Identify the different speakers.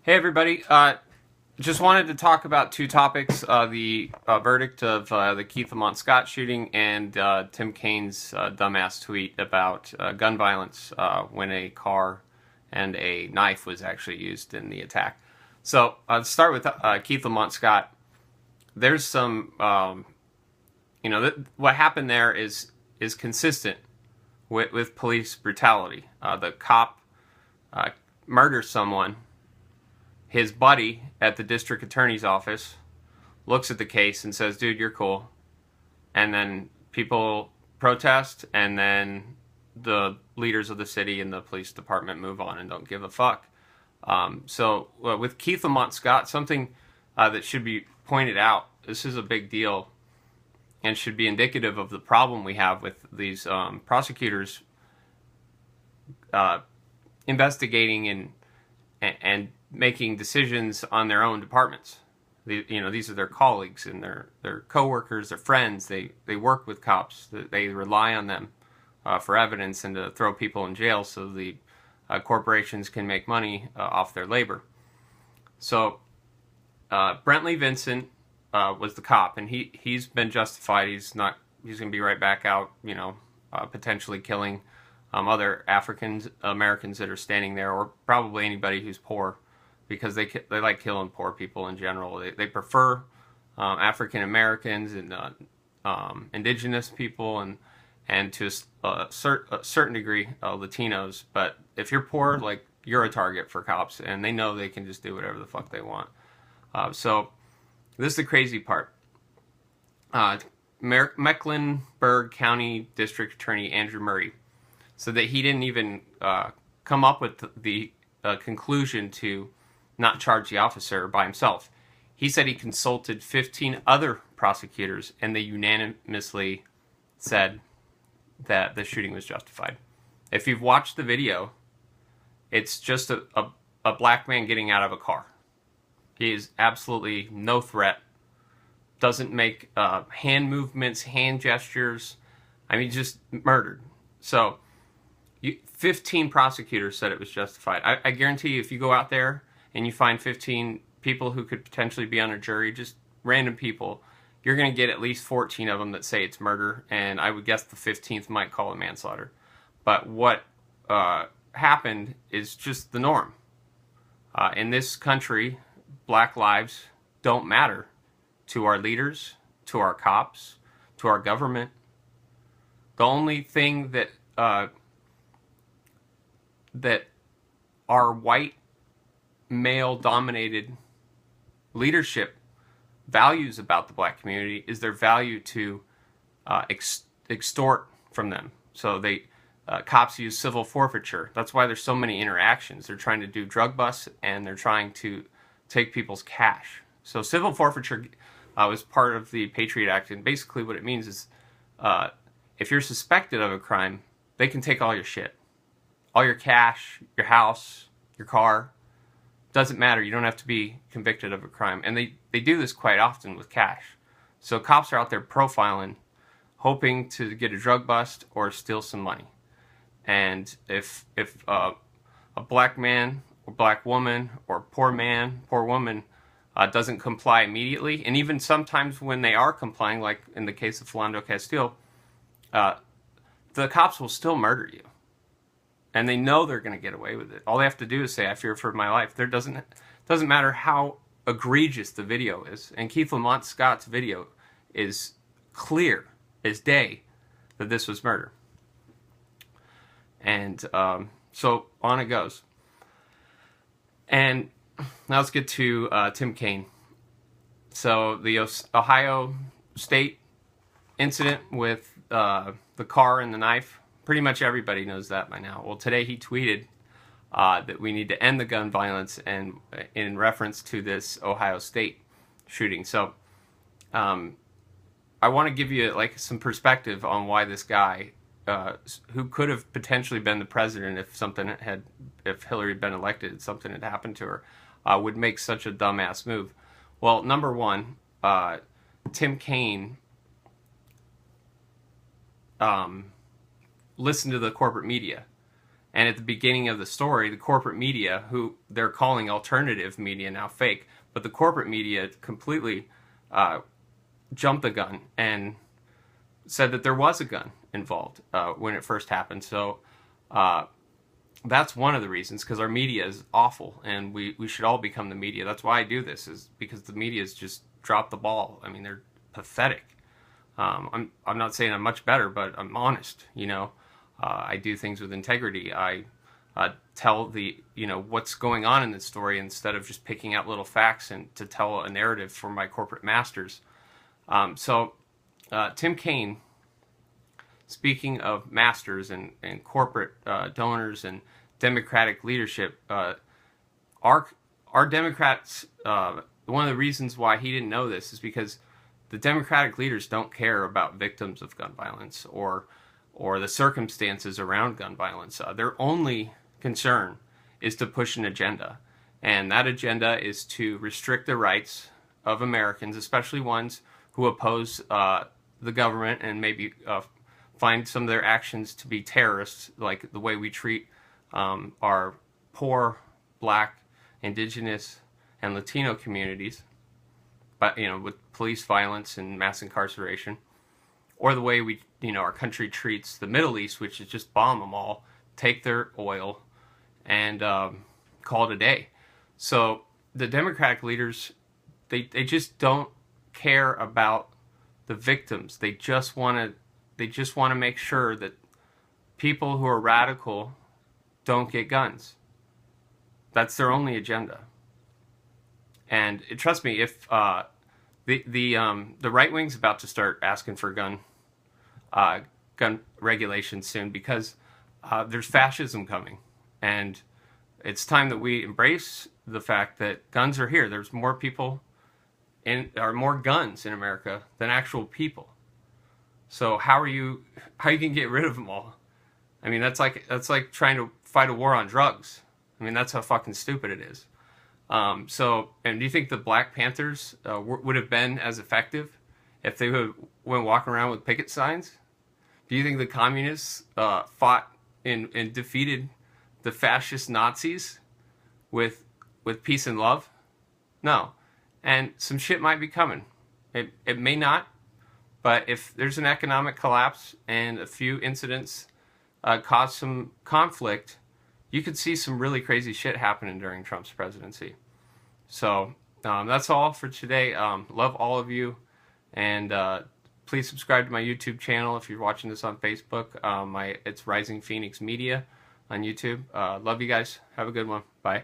Speaker 1: Hey everybody, just wanted to talk about two topics, the verdict of the Keith Lamont Scott shooting and Tim Kaine's dumbass tweet about gun violence when a car and a knife was actually used in the attack. So let's start with Keith Lamont Scott. There's some, what happened there is consistent with police brutality. The cop murders someone. His buddy at the district attorney's office looks at the case and says, dude, you're cool. And then people protest, and then the leaders of the city and the police department move on and don't give a fuck. So with Keith Lamont Scott, something that should be pointed out, this is a big deal and should be indicative of the problem we have with these prosecutors investigating and making decisions on their own departments. These are their colleagues and their coworkers, their friends. They work with cops. They rely on them for evidence and to throw people in jail so the corporations can make money off their labor. So Brently Vinson was the cop, and he's been justified. He's going to be right back out, potentially killing other African Americans that are standing there, or probably anybody who's poor, because they like killing poor people in general. They prefer African Americans and indigenous people and to a certain degree Latinos. But if you're poor, like, you're a target for cops, and they know they can just do whatever the fuck they want. So this is the crazy part. Mecklenburg County District Attorney Andrew Murray said that he didn't even come up with the conclusion to not charge the officer by himself. He said he consulted 15 other prosecutors, and they unanimously said that the shooting was justified. If you've watched the video, it's just a black man getting out of a car. He is absolutely no threat, doesn't make hand movements, hand gestures. I mean, just murdered. So 15 prosecutors said it was justified. I guarantee you, if you go out there and you find 15 people who could potentially be on a jury, just random people, you're going to get at least 14 of them that say it's murder, and I would guess the 15th might call it manslaughter. But what happened is just the norm. In this country, black lives don't matter to our leaders, to our cops, to our government. The only thing that our white male-dominated leadership values about the black community is their value to extort from them. So cops use civil forfeiture. That's why there's so many interactions. They're trying to do drug busts, and they're trying to take people's cash. So civil forfeiture was part of the Patriot Act, and basically what it means is if you're suspected of a crime, they can take all your shit. All your cash, your house, your car. Doesn't matter. You don't have to be convicted of a crime. And they do this quite often with cash. So cops are out there profiling, hoping to get a drug bust or steal some money. And if a black man or black woman or poor man, poor woman doesn't comply immediately, and even sometimes when they are complying, like in the case of Philando Castile, the cops will still murder you. And they know they're going to get away with it. All they have to do is say, I fear for my life. There doesn't matter how egregious the video is. And Keith Lamont Scott's video is clear as day that this was murder. And so on it goes. And now let's get to Tim Kaine. So the Ohio State incident with the car and the knife, pretty much everybody knows that by now. Well, today he tweeted that we need to end the gun violence, and in reference to this Ohio State shooting. So I want to give you like some perspective on why this guy, who could have potentially been the president if Hillary had been elected and something had happened to her, would make such a dumbass move. Well, number one, Tim Kaine listened to the corporate media And at the beginning of the story, the corporate media, who they're calling alternative media now fake, but the corporate media completely jumped the gun and said that there was a gun involved when it first happened. So that's one of the reasons, because our media is awful, and we should all become the media. That's why I do this, is because the media's just dropped the ball. I mean, they're pathetic. I'm not saying I'm much better, but I'm honest. I do things with integrity. I tell what's going on in this story instead of just picking out little facts and to tell a narrative for my corporate masters. Tim Kaine, speaking of masters and corporate donors and Democratic leadership, our Democrats, one of the reasons why he didn't know this is because the Democratic leaders don't care about victims of gun violence or the circumstances around gun violence. Their only concern is to push an agenda, and that agenda is to restrict the rights of Americans, especially ones who oppose the government and maybe find some of their actions to be terrorists, like the way we treat our poor, black, indigenous, and Latino communities, but with police violence and mass incarceration, or the way our country treats the Middle East, which is just bomb them all, take their oil, and call it a day. So the Democratic leaders, they just don't care about the victims. They just want to make sure that people who are radical don't get guns. That's their only agenda. And trust me, if the right wing's about to start asking for gun regulations soon, because there's fascism coming, and it's time that we embrace the fact that guns are here. There's more people more guns in America than actual people. So how you can get rid of them all? I mean, that's like trying to fight a war on drugs. I mean, that's how fucking stupid it is. And do you think the Black Panthers would have been as effective if they went walking around with picket signs? Do you think the communists fought and defeated the fascist Nazis with peace and love? No. And some shit might be coming. It may not, but if there's an economic collapse and a few incidents cause some conflict, you could see some really crazy shit happening during Trump's presidency. So that's all for today. Love all of you, and please subscribe to my YouTube channel if you're watching this on Facebook. It's Rising Phoenix Media on YouTube. Love you guys. Have a good one. Bye.